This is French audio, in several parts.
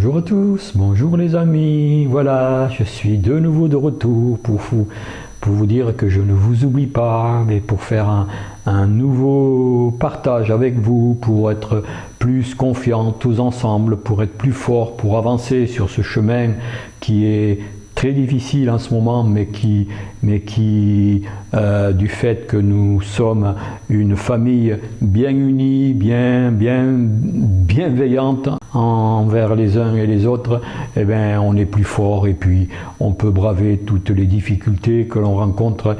Bonjour à tous, bonjour les amis, voilà, je suis de nouveau de retour pour vous dire que je ne vous oublie pas, mais pour faire un nouveau partage avec vous, pour être plus confiants tous ensemble, pour être plus forts, pour avancer sur ce chemin qui est très difficile en ce moment, mais qui du fait que nous sommes une famille bien unie, bien bienveillante envers les uns et les autres, eh bien, on est plus fort et puis on peut braver toutes les difficultés que l'on rencontre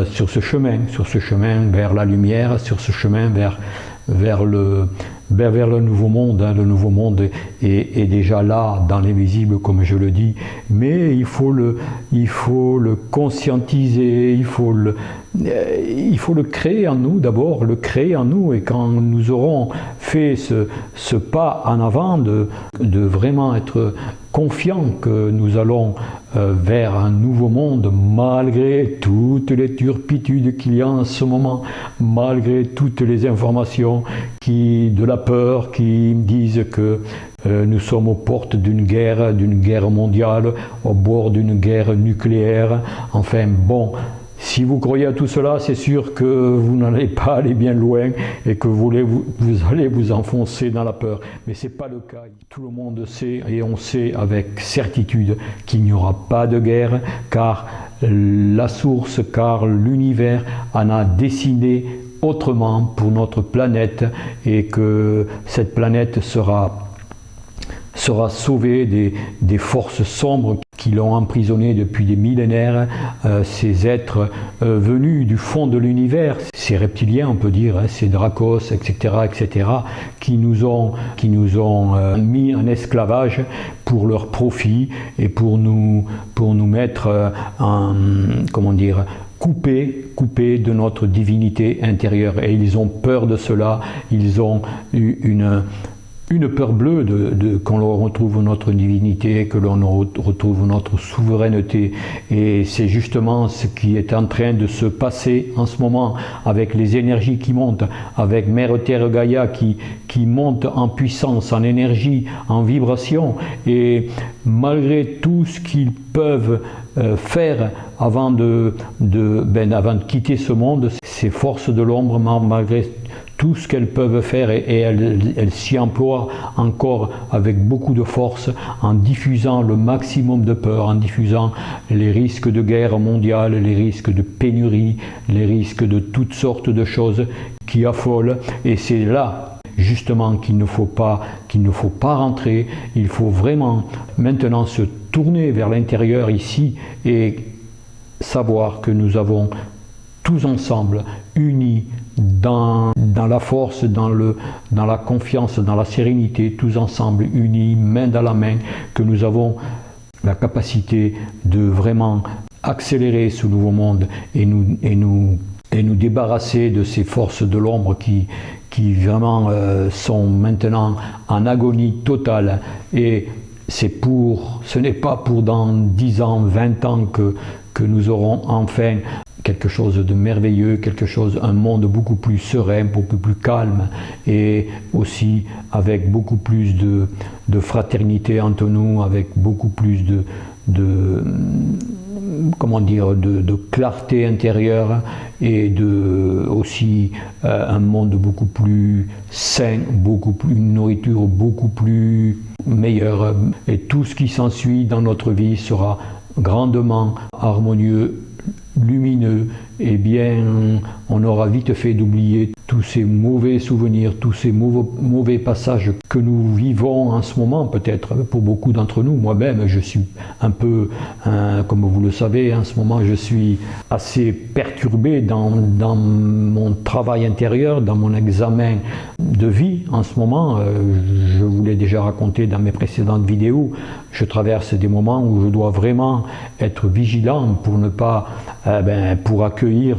sur ce chemin vers la lumière, sur ce chemin vers le nouveau monde. Le nouveau monde est déjà là, dans l'invisible, comme je le dis, mais il faut le conscientiser, il faut le créer en nous d'abord, et quand nous aurons fait ce pas en avant de vraiment être confiants que nous allons vers un nouveau monde, malgré toutes les turpitudes qu'il y a en ce moment, malgré toutes les informations de la peur qui disent que nous sommes aux portes d'une guerre mondiale, au bord d'une guerre nucléaire. Enfin bon, si vous croyez à tout cela, c'est sûr que vous n'allez pas aller bien loin et que vous allez vous enfoncer dans la peur. Mais ce n'est pas le cas. Tout le monde sait, et on sait avec certitude, qu'il n'y aura pas de guerre, car la source, car l'univers en a dessiné autrement pour notre planète, et que cette planète sera sauvée des forces sombres qui l'ont emprisonné depuis des millénaires, ces êtres venus du fond de l'univers, ces reptiliens on peut dire, ces dracos, etc., qui nous ont mis en esclavage pour leur profit et pour nous mettre coupés de notre divinité intérieure. Et ils ont peur de cela, ils ont une peur bleue qu'on retrouve notre divinité, que l'on retrouve notre souveraineté. Et c'est justement ce qui est en train de se passer en ce moment avec les énergies qui montent, avec Mère Terre Gaïa qui monte en puissance, en énergie, en vibration. Et malgré tout ce qu'ils peuvent faire avant de quitter ce monde, ces forces de l'ombre, malgré tout ce qu'elles peuvent faire, et elles s'y emploient encore avec beaucoup de force, en diffusant le maximum de peur, en diffusant les risques de guerre mondiale, les risques de pénurie, les risques de toutes sortes de choses qui affolent. Et c'est là justement qu'il ne faut pas rentrer. Il faut vraiment maintenant se tourner vers l'intérieur ici et savoir que nous avons tous ensemble, unis dans la force, dans la confiance, dans la sérénité, tous ensemble, unis, main dans la main, que nous avons la capacité de vraiment accélérer ce nouveau monde et nous débarrasser de ces forces de l'ombre qui vraiment sont maintenant en agonie totale. Et ce n'est pas pour dans 10 ans, 20 ans que nous aurons enfin quelque chose de merveilleux, un monde beaucoup plus serein, beaucoup plus calme, et aussi avec beaucoup plus de fraternité entre nous, avec beaucoup plus de clarté intérieure, et aussi un monde beaucoup plus sain, une nourriture beaucoup plus meilleure, et tout ce qui s'ensuit dans notre vie sera grandement harmonieux, lumineux, et bien on aura vite fait d'oublier tous ces mauvais souvenirs, tous ces mauvais passages que nous vivons en ce moment, peut-être pour beaucoup d'entre nous. Moi-même, je suis un peu, comme vous le savez, en ce moment, je suis assez perturbé dans mon travail intérieur, dans mon examen de vie. En ce moment, je vous l'ai déjà raconté dans mes précédentes vidéos, je traverse des moments où je dois vraiment être vigilant pour ne pas, pour accueillir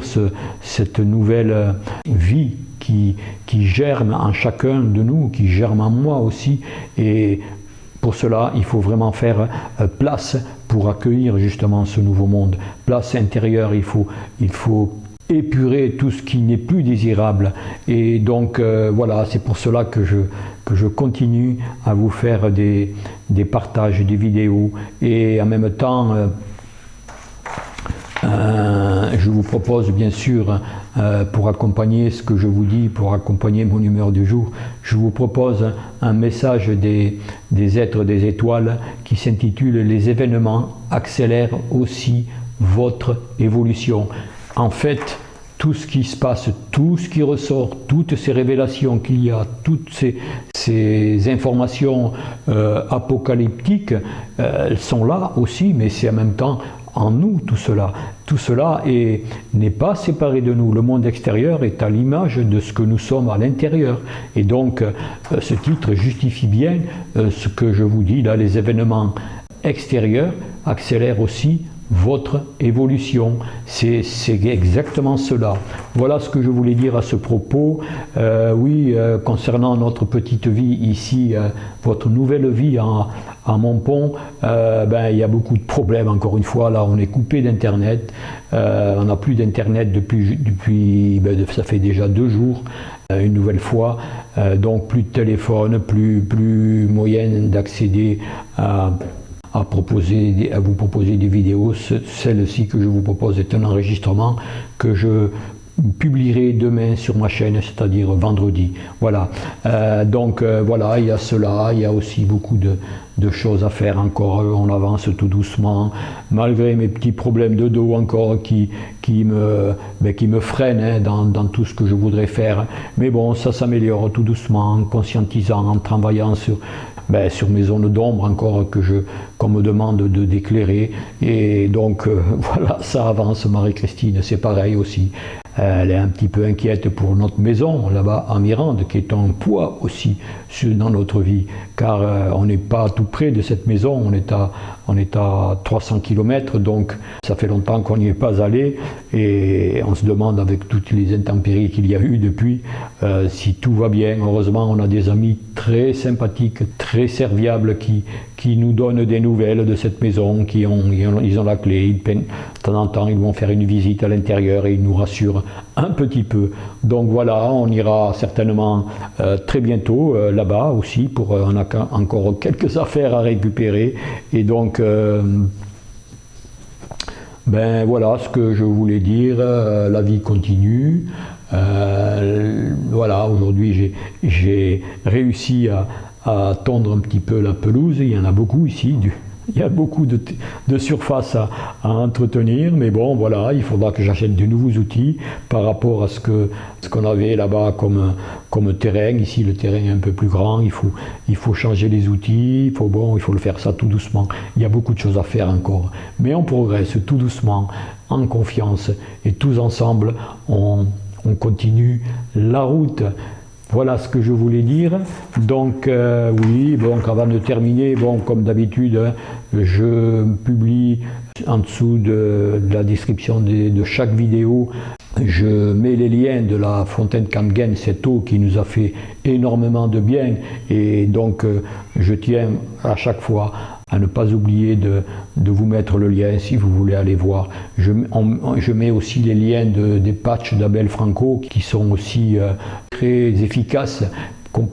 cette nouvelle vie qui germe en chacun de nous, qui germe en moi aussi. Et pour cela, il faut vraiment faire place pour accueillir justement ce nouveau monde. Place intérieure, il faut épurer tout ce qui n'est plus désirable. Et donc voilà, c'est pour cela que je continue à vous faire des partages, des vidéos, et en même temps je vous propose bien sûr, pour accompagner ce que je vous dis, pour accompagner mon humeur du jour, je vous propose un message des êtres des étoiles qui s'intitule « Les événements accélèrent aussi votre évolution ». En fait, tout ce qui se passe, tout ce qui ressort, toutes ces révélations qu'il y a, toutes ces informations apocalyptiques, elles sont là aussi, mais c'est en même temps en nous tout cela. Tout cela n'est pas séparé de nous. Le monde extérieur est à l'image de ce que nous sommes à l'intérieur. Et donc, ce titre justifie bien ce que je vous dis là, les événements extérieurs accélèrent aussi votre évolution. C'est exactement cela. Voilà ce que je voulais dire à ce propos. Concernant notre petite vie ici, votre nouvelle vie à Montpont, il y a beaucoup de problèmes. Encore une fois, là, on est coupé d'internet. On n'a plus d'internet depuis ça fait déjà 2 jours. Une nouvelle fois, donc plus de téléphone, plus moyen d'accéder à vous proposer des vidéos. Celle-ci que je vous propose est un enregistrement que je publierai demain sur ma chaîne, c'est-à-dire vendredi. Voilà. Voilà, il y a cela, il y a aussi beaucoup de choses à faire encore. On avance tout doucement, malgré mes petits problèmes de dos encore qui me freinent dans tout ce que je voudrais faire. Mais bon, ça s'améliore tout doucement, en conscientisant, en travaillant sur mes zones d'ombre encore qu'on me demande d'éclairer. Et donc voilà, ça avance. Marie-Christine, c'est pareil aussi. Elle est un petit peu inquiète pour notre maison là-bas à Mirande, qui est un poids aussi dans notre vie, car on n'est pas tout près de cette maison, on est à 300 km, donc ça fait longtemps qu'on n'y est pas allé, et on se demande avec toutes les intempéries qu'il y a eu depuis, si tout va bien. Heureusement, on a des amis très sympathiques, très serviables, qui nous donnent des nouvelles de cette maison, ils ont la clé, de temps en temps ils vont faire une visite à l'intérieur et ils nous rassurent un petit peu. Donc voilà, on ira certainement très bientôt là-bas aussi, on a encore quelques affaires à récupérer, et donc voilà ce que je voulais dire. La vie continue. Voilà, aujourd'hui j'ai réussi à tondre un petit peu la pelouse. Il y en a beaucoup ici, il y a beaucoup de surface à entretenir, mais bon, voilà, il faudra que j'achète de nouveaux outils par rapport à ce qu'on avait là-bas comme terrain. Ici, le terrain est un peu plus grand, il faut changer les outils, il faut le faire ça tout doucement. Il y a beaucoup de choses à faire encore, mais on progresse tout doucement, en confiance, et tous ensemble, on continue la route. Voilà ce que je voulais dire. Donc avant de terminer, comme d'habitude, je publie en dessous de la description de chaque vidéo, je mets les liens de la fontaine Kangen, cette eau qui nous a fait énormément de bien, et donc je tiens à chaque fois à ne pas oublier de vous mettre le lien si vous voulez aller voir. Je mets aussi les liens des patchs d'Abel Franco qui sont aussi très efficaces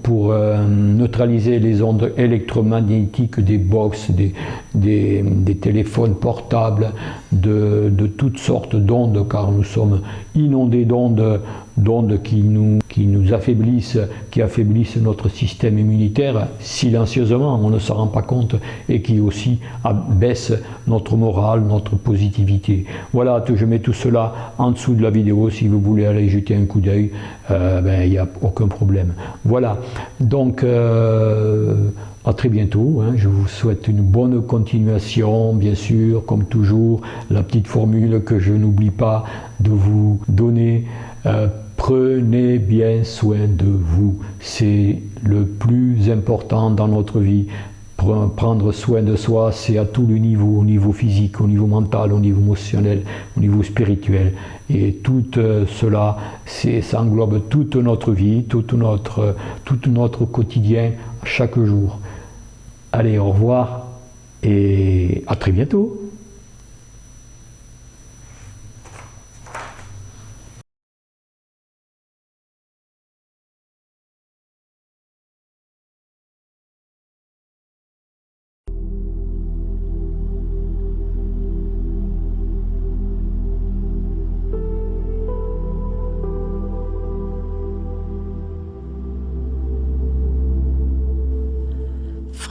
pour neutraliser les ondes électromagnétiques des box, des téléphones portables, de toutes sortes d'ondes, car nous sommes inondés d'ondes qui nous affaiblissent, qui affaiblissent notre système immunitaire silencieusement, on ne s'en rend pas compte, et qui aussi abaissent notre morale, notre positivité. Voilà, je mets tout cela en dessous de la vidéo si vous voulez aller jeter un coup d'œil, il n'y a aucun problème. Voilà, donc à très bientôt, je vous souhaite une bonne continuation, bien sûr, comme toujours, la petite formule que je n'oublie pas de vous donner. Prenez bien soin de vous, c'est le plus important dans notre vie. Prendre soin de soi, c'est à tous les niveaux, au niveau physique, au niveau mental, au niveau émotionnel, au niveau spirituel. Et tout cela, ça englobe toute notre vie, tout notre quotidien, chaque jour. Allez, au revoir et à très bientôt.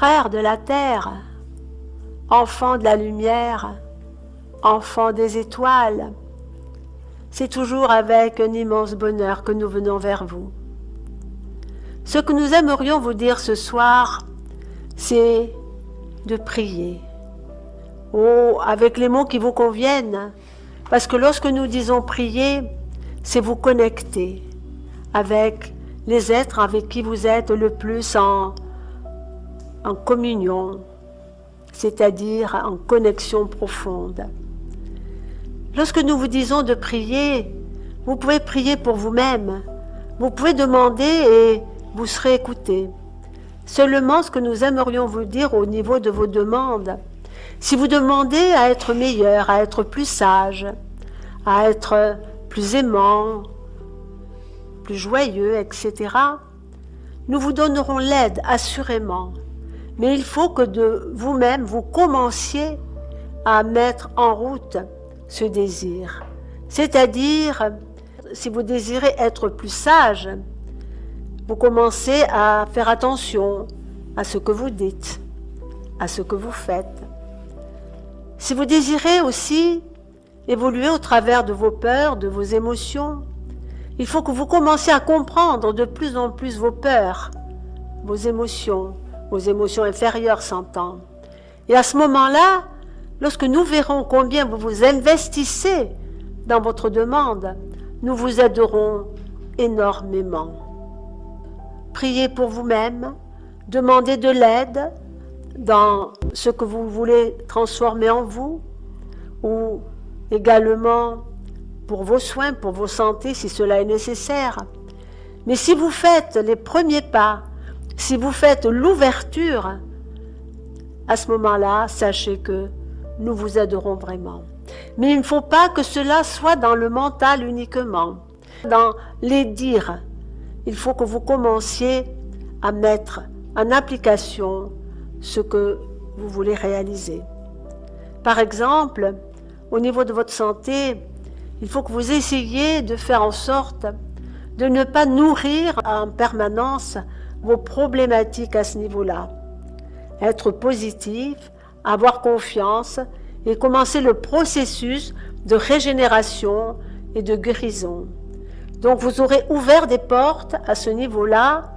frères de la terre, enfants de la lumière, enfants des étoiles, c'est toujours avec un immense bonheur que nous venons vers vous. Ce que nous aimerions vous dire ce soir, c'est de prier. Oh, avec les mots qui vous conviennent, parce que lorsque nous disons prier, c'est vous connecter avec les êtres avec qui vous êtes le plus en communion, c'est-à-dire en connexion profonde. Lorsque nous vous disons de prier, vous pouvez prier pour vous-même, vous pouvez demander et vous serez écouté. Seulement ce que nous aimerions vous dire au niveau de vos demandes, si vous demandez à être meilleur, à être plus sage, à être plus aimant, plus joyeux, etc., nous vous donnerons l'aide assurément. Mais il faut que de vous-même, vous commenciez à mettre en route ce désir. C'est-à-dire, si vous désirez être plus sage, vous commencez à faire attention à ce que vous dites, à ce que vous faites. Si vous désirez aussi évoluer au travers de vos peurs, de vos émotions, il faut que vous commenciez à comprendre de plus en plus vos peurs, vos émotions inférieures s'entend. Et à ce moment-là, lorsque nous verrons combien vous vous investissez dans votre demande, nous vous aiderons énormément. Priez pour vous-même, demandez de l'aide dans ce que vous voulez transformer en vous, ou également pour vos soins, pour vos santé, si cela est nécessaire. Mais si vous faites les premiers pas, si vous faites l'ouverture, à ce moment-là, sachez que nous vous aiderons vraiment. Mais il ne faut pas que cela soit dans le mental uniquement, dans les dires. Il faut que vous commenciez à mettre en application ce que vous voulez réaliser. Par exemple, au niveau de votre santé, il faut que vous essayiez de faire en sorte de ne pas nourrir en permanence vos problématiques à ce niveau-là. Être positif, avoir confiance et commencer le processus de régénération et de guérison. Donc vous aurez ouvert des portes à ce niveau-là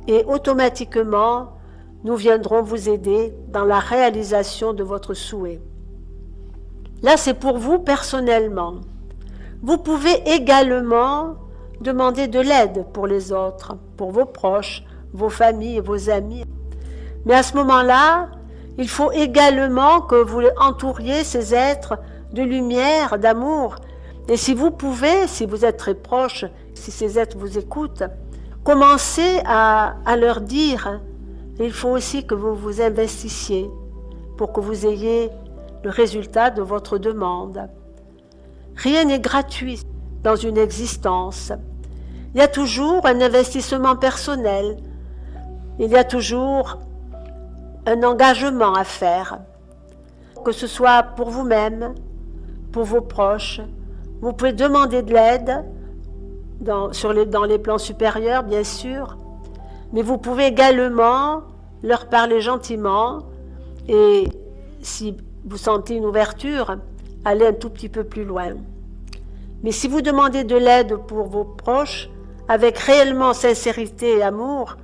et automatiquement, nous viendrons vous aider dans la réalisation de votre souhait. Là, c'est pour vous personnellement. Vous pouvez également demander de l'aide pour les autres, pour vos proches, vos familles et vos amis. Mais à ce moment-là, il faut également que vous entouriez ces êtres de lumière, d'amour. Et si vous pouvez, si vous êtes très proche, si ces êtres vous écoutent, commencez à leur dire, il faut aussi que vous vous investissiez pour que vous ayez le résultat de votre demande. Rien n'est gratuit dans une existence. Il y a toujours un investissement personnel. Il y a toujours un engagement à faire. Que ce soit pour vous-même, pour vos proches. Vous pouvez demander de l'aide dans les plans supérieurs, bien sûr. Mais vous pouvez également leur parler gentiment et si vous sentez une ouverture, aller un tout petit peu plus loin. Mais si vous demandez de l'aide pour vos proches, avec réellement sincérité et amour,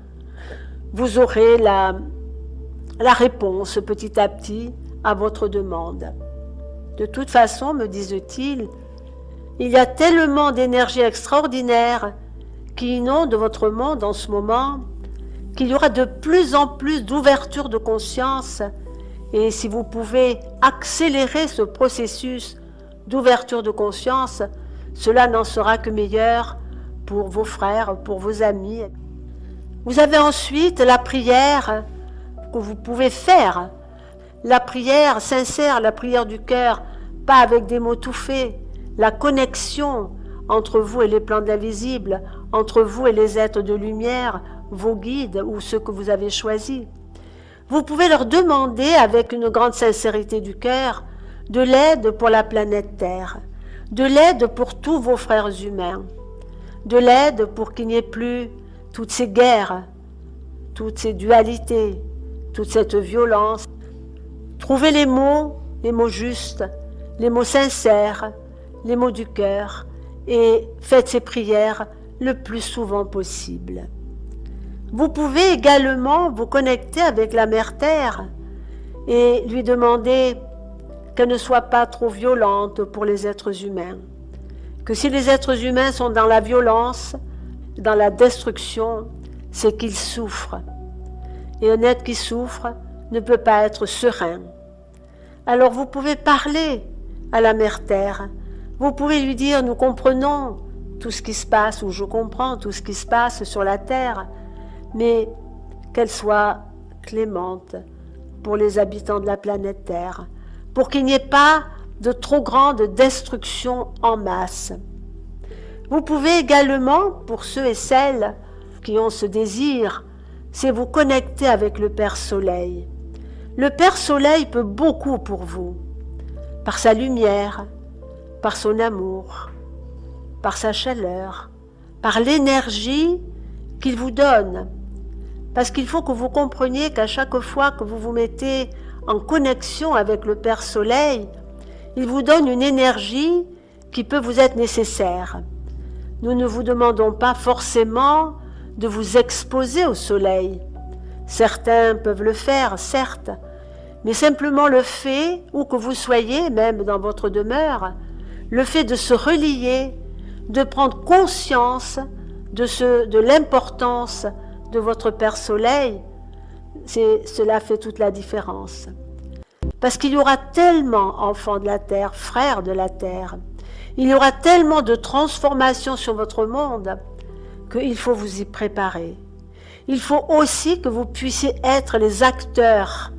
vous aurez la réponse petit à petit à votre demande. De toute façon, me disent-ils, il y a tellement d'énergie extraordinaire qui inonde votre monde en ce moment, qu'il y aura de plus en plus d'ouverture de conscience. Et si vous pouvez accélérer ce processus d'ouverture de conscience, cela n'en sera que meilleur pour vos frères, pour vos amis. Vous avez ensuite la prière que vous pouvez faire, la prière sincère, la prière du cœur, pas avec des mots tout faits, la connexion entre vous et les plans de l'invisible, entre vous et les êtres de lumière, vos guides ou ceux que vous avez choisis. Vous pouvez leur demander avec une grande sincérité du cœur de l'aide pour la planète Terre, de l'aide pour tous vos frères humains, de l'aide pour qu'il n'y ait plus toutes ces guerres, toutes ces dualités, toute cette violence. Trouvez les mots justes, les mots sincères, les mots du cœur, et faites ces prières le plus souvent possible. Vous pouvez également vous connecter avec la Mère Terre et lui demander qu'elle ne soit pas trop violente pour les êtres humains. Que si les êtres humains sont dans la violence, dans la destruction, c'est qu'ils souffrent. Et un être qui souffre ne peut pas être serein. Alors vous pouvez parler à la Mère Terre. Vous pouvez lui dire, nous comprenons tout ce qui se passe, ou je comprends tout ce qui se passe sur la Terre, mais qu'elle soit clémente pour les habitants de la planète Terre, pour qu'il n'y ait pas de trop grande destruction en masse. Vous pouvez également, pour ceux et celles qui ont ce désir, c'est vous connecter avec le Père Soleil. Le Père Soleil peut beaucoup pour vous, par sa lumière, par son amour, par sa chaleur, par l'énergie qu'il vous donne. Parce qu'il faut que vous compreniez qu'à chaque fois que vous vous mettez en connexion avec le Père Soleil, il vous donne une énergie qui peut vous être nécessaire. Nous ne vous demandons pas forcément de vous exposer au soleil. Certains peuvent le faire, certes, mais simplement le fait, où que vous soyez, même dans votre demeure, le fait de se relier, de prendre conscience de l'importance de votre Père Soleil, cela fait toute la différence. Parce qu'il y aura tellement, enfants de la terre, frères de la terre, il y aura tellement de transformations sur votre monde qu'il faut vous y préparer. Il faut aussi que vous puissiez être les acteurs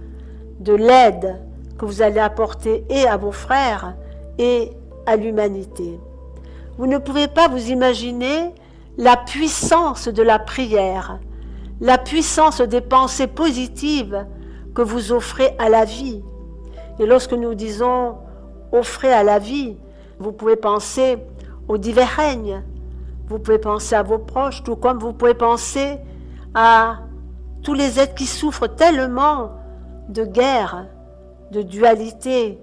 de l'aide que vous allez apporter et à vos frères et à l'humanité. Vous ne pouvez pas vous imaginer la puissance de la prière, la puissance des pensées positives que vous offrez à la vie. Et lorsque nous disons « offrez à la vie », vous pouvez penser aux divers règnes, vous pouvez penser à vos proches, tout comme vous pouvez penser à tous les êtres qui souffrent tellement de guerre, de dualité,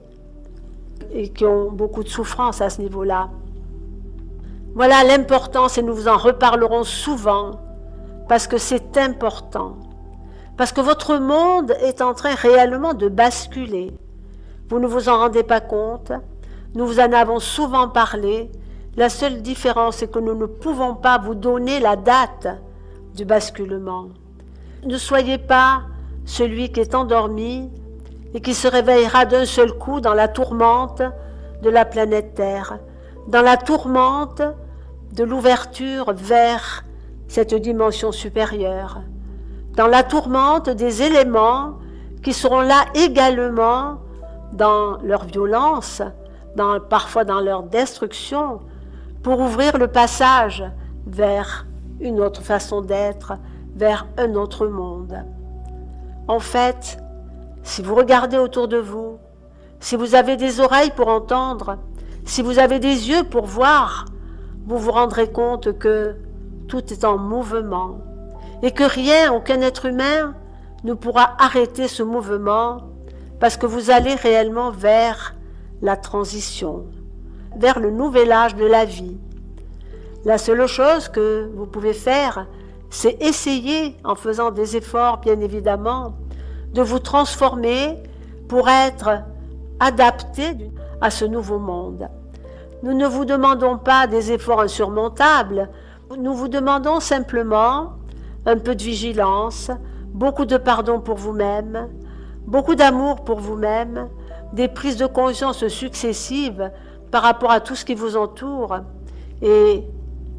et qui ont beaucoup de souffrance à ce niveau-là. Voilà l'importance, et nous vous en reparlerons souvent, parce que c'est important, parce que votre monde est en train réellement de basculer. Vous ne vous en rendez pas compte, nous vous en avons souvent parlé. La seule différence est que nous ne pouvons pas vous donner la date du basculement. Ne soyez pas celui qui est endormi et qui se réveillera d'un seul coup dans la tourmente de la planète Terre, dans la tourmente de l'ouverture vers cette dimension supérieure, dans la tourmente des éléments qui seront là également dans leur violence, parfois dans leur destruction, pour ouvrir le passage vers une autre façon d'être, vers un autre monde. En fait, si vous regardez autour de vous, si vous avez des oreilles pour entendre, si vous avez des yeux pour voir, vous vous rendrez compte que tout est en mouvement et que rien, aucun être humain ne pourra arrêter ce mouvement parce que vous allez réellement vers la transition, vers le nouvel âge de la vie. La seule chose que vous pouvez faire, c'est essayer, en faisant des efforts bien évidemment, de vous transformer pour être adapté à ce nouveau monde. Nous ne vous demandons pas des efforts insurmontables, nous vous demandons simplement un peu de vigilance, beaucoup de pardon pour vous-même, beaucoup d'amour pour vous-même, des prises de conscience successives par rapport à tout ce qui vous entoure et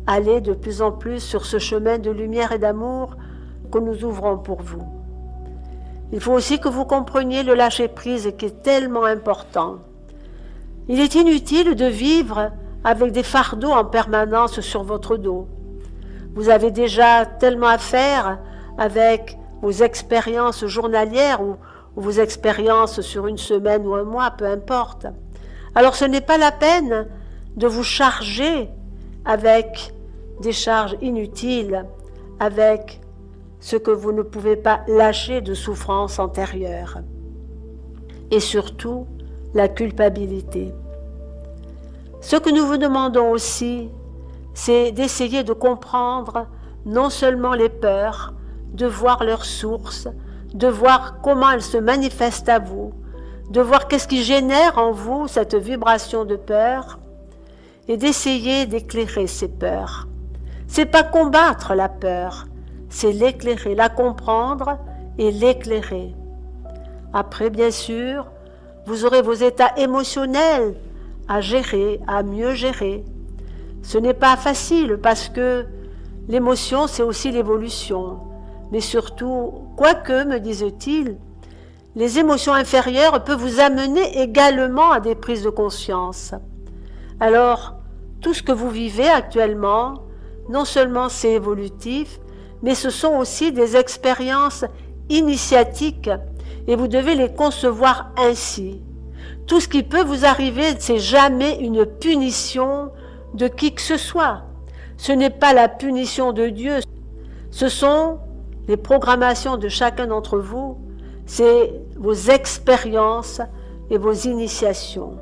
aller de plus en plus sur ce chemin de lumière et d'amour que nous ouvrons pour vous. Il faut aussi que vous compreniez le lâcher-prise qui est tellement important. Il est inutile de vivre avec des fardeaux en permanence sur votre dos. Vous avez déjà tellement à faire avec vos expériences journalières ou vos expériences sur une semaine ou un mois, peu importe. Alors ce n'est pas la peine de vous charger avec des charges inutiles, avec ce que vous ne pouvez pas lâcher de souffrances antérieures. Et surtout, la culpabilité. Ce que nous vous demandons aussi, c'est d'essayer de comprendre non seulement les peurs, de voir leurs sources, de voir comment elles se manifestent à vous, de voir qu'est-ce qui génère en vous cette vibration de peur, et d'essayer d'éclairer ces peurs. C'est pas combattre la peur, c'est l'éclairer, la comprendre et l'éclairer. Après, bien sûr, vous aurez vos états émotionnels à gérer, à mieux gérer. Ce n'est pas facile parce que l'émotion, c'est aussi l'évolution. Mais surtout, quoique, me disent-ils, les émotions inférieures peuvent vous amener également à des prises de conscience. Alors, tout ce que vous vivez actuellement, non seulement c'est évolutif, mais ce sont aussi des expériences initiatiques et vous devez les concevoir ainsi. Tout ce qui peut vous arriver, c'est jamais une punition de qui que ce soit. Ce n'est pas la punition de Dieu, ce sont les programmations de chacun d'entre vous, c'est vos expériences et vos initiations.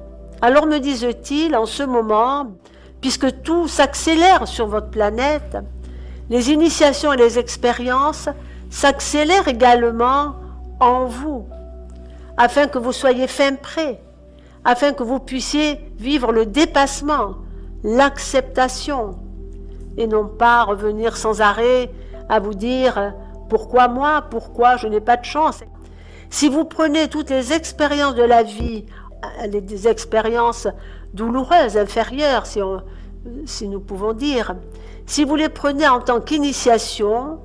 Alors me disent-ils, en ce moment, puisque tout s'accélère sur votre planète, les initiations et les expériences s'accélèrent également en vous, afin que vous soyez fin prêt, afin que vous puissiez vivre le dépassement, l'acceptation, et non pas revenir sans arrêt à vous dire « Pourquoi moi? Pourquoi je n'ai pas de chance ?» Si vous prenez toutes les expériences de la vie, des expériences douloureuses, inférieures, si nous pouvons dire, si vous les prenez en tant qu'initiation,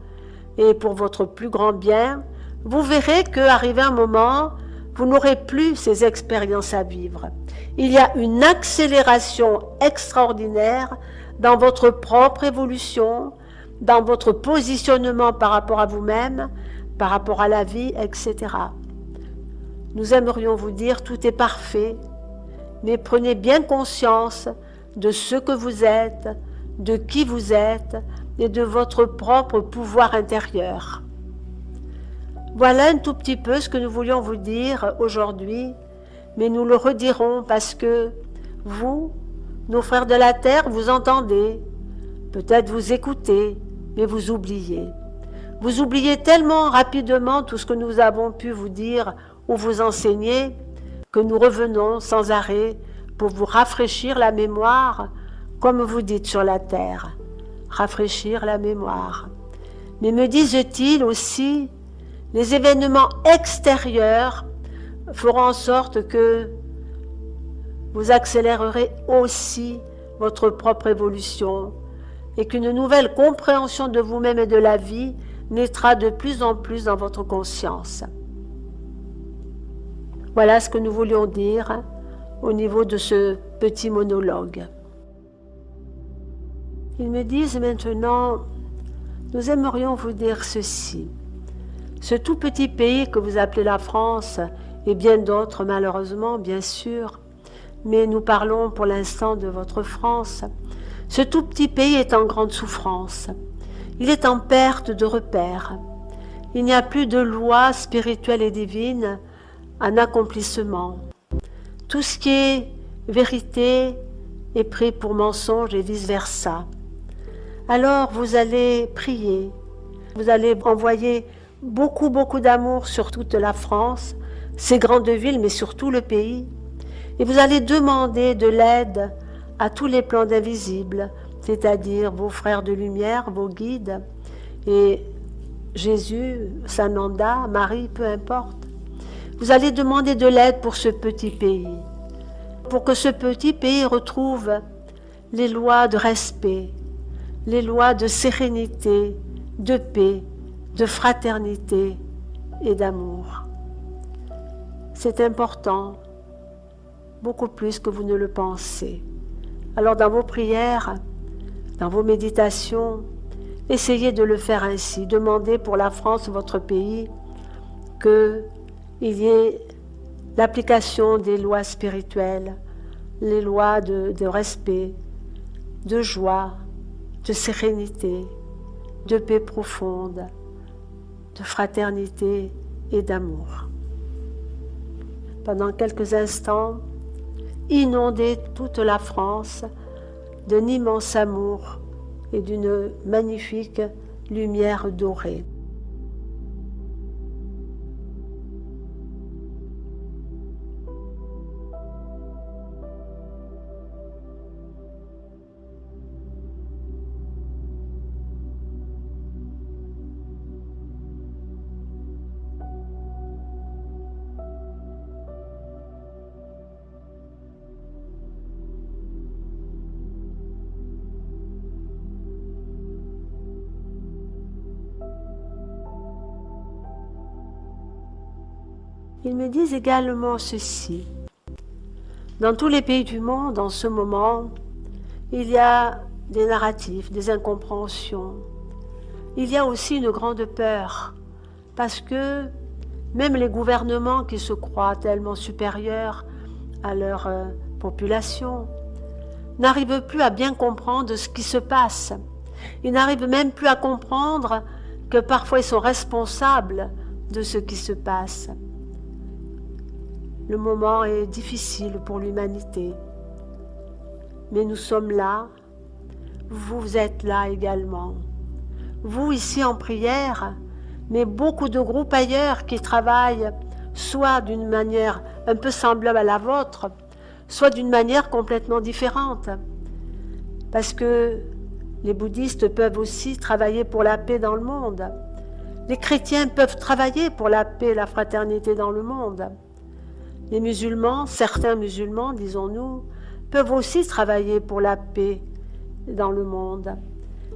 et pour votre plus grand bien, vous verrez qu'arrivé un moment, vous n'aurez plus ces expériences à vivre. Il y a une accélération extraordinaire dans votre propre évolution, dans votre positionnement par rapport à vous-même, par rapport à la vie, etc. Nous aimerions vous dire, tout est parfait, mais prenez bien conscience de ce que vous êtes, de qui vous êtes et de votre propre pouvoir intérieur. Voilà un tout petit peu ce que nous voulions vous dire aujourd'hui, mais nous le redirons parce que vous, nos frères de la terre, vous entendez, peut-être vous écoutez, mais vous oubliez. Vous oubliez tellement rapidement tout ce que nous avons pu vous dire ou vous enseigner que nous revenons sans arrêt pour vous rafraîchir la mémoire, comme vous dites sur la terre, rafraîchir la mémoire. Mais me disent-ils aussi, les événements extérieurs feront en sorte que vous accélérerez aussi votre propre évolution et qu'une nouvelle compréhension de vous-même et de la vie naîtra de plus en plus dans votre conscience. Voilà ce que nous voulions dire au niveau de ce petit monologue. Ils me disent maintenant, nous aimerions vous dire ceci. Ce tout petit pays que vous appelez la France, et bien d'autres malheureusement, bien sûr, mais nous parlons pour l'instant de votre France, ce tout petit pays est en grande souffrance. Il est en perte de repères. Il n'y a plus de loi spirituelle et divine en accomplissement. Tout ce qui est vérité est pris pour mensonge et vice-versa. Alors vous allez prier, vous allez envoyer beaucoup d'amour sur toute la France, ces grandes villes, mais surtout le pays. Et vous allez demander de l'aide à tous les plans d'invisibles, c'est-à-dire vos frères de lumière, vos guides, et Jésus, Sananda, Marie, peu importe. Vous allez demander de l'aide pour ce petit pays, pour que ce petit pays retrouve les lois de respect, les lois de sérénité, de paix, de fraternité et d'amour. C'est important, beaucoup plus que vous ne le pensez. Alors dans vos prières, dans vos méditations, essayez de le faire ainsi. Demandez pour la France, votre pays, qu'il y ait l'application des lois spirituelles, les lois de respect, de joie, de sérénité, de paix profonde, de fraternité et d'amour. Pendant quelques instants, inondez toute la France d'un immense amour et d'une magnifique lumière dorée. Ils me disent également ceci. Dans tous les pays du monde, en ce moment, il y a des narratifs, des incompréhensions. Il y a aussi une grande peur, parce que même les gouvernements qui se croient tellement supérieurs à leur population n'arrivent plus à bien comprendre ce qui se passe. Ils n'arrivent même plus à comprendre que parfois ils sont responsables de ce qui se passe. Le moment est difficile pour l'humanité, mais nous sommes là, vous êtes là également. Vous ici en prière, mais beaucoup de groupes ailleurs qui travaillent soit d'une manière un peu semblable à la vôtre, soit d'une manière complètement différente. Parce que les bouddhistes peuvent aussi travailler pour la paix dans le monde. Les chrétiens peuvent travailler pour la paix et la fraternité dans le monde. Les musulmans, certains musulmans, disons-nous, peuvent aussi travailler pour la paix dans le monde.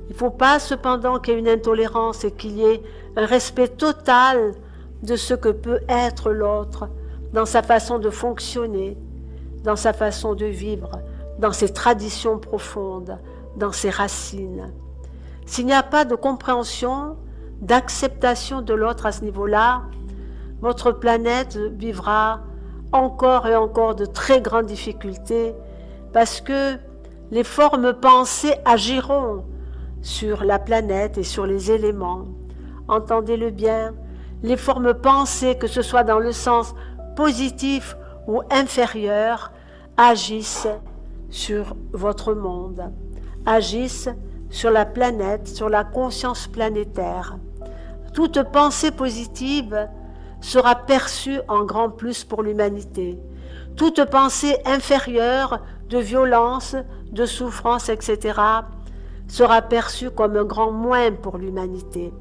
Il ne faut pas cependant qu'il y ait une intolérance et qu'il y ait un respect total de ce que peut être l'autre dans sa façon de fonctionner, dans sa façon de vivre, dans ses traditions profondes, dans ses racines. S'il n'y a pas de compréhension, d'acceptation de l'autre à ce niveau-là, votre planète vivra encore et encore de très grandes difficultés parce que les formes pensées agiront sur la planète et sur les éléments. Entendez-le bien, les formes pensées, que ce soit dans le sens positif ou inférieur, agissent sur votre monde, agissent sur la planète, sur la conscience planétaire. Toute pensée positive sera perçue en grand plus pour l'humanité. Toute pensée inférieure de violence, de souffrance, etc., sera perçue comme un grand moins pour l'humanité.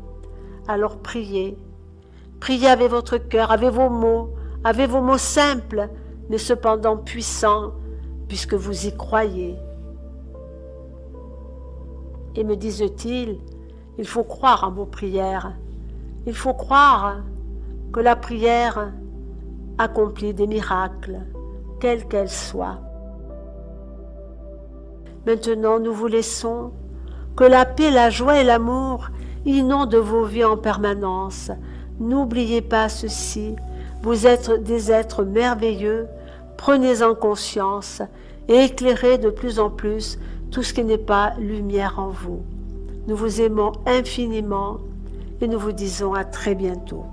Alors priez, priez avec votre cœur, avec vos mots simples, mais cependant puissants, puisque vous y croyez. Et me disent-ils, il faut croire en vos prières, il faut croire que la prière accomplit des miracles, quelles qu'elles soient. Maintenant, nous vous laissons, que la paix, la joie et l'amour inondent vos vies en permanence. N'oubliez pas ceci, vous êtes des êtres merveilleux, prenez-en conscience et éclairez de plus en plus tout ce qui n'est pas lumière en vous. Nous vous aimons infiniment et nous vous disons à très bientôt.